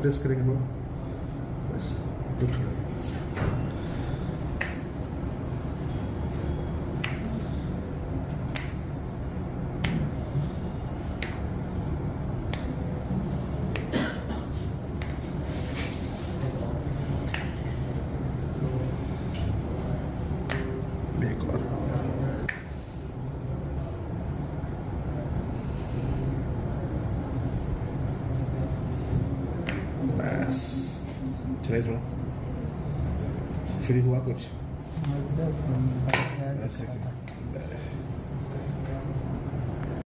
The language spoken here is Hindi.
प्रेस करेंगे थोड़ा, बस तो छोड़ेंगे। एक और बस, चलिए थोड़ा फ्री हुआ कुछ।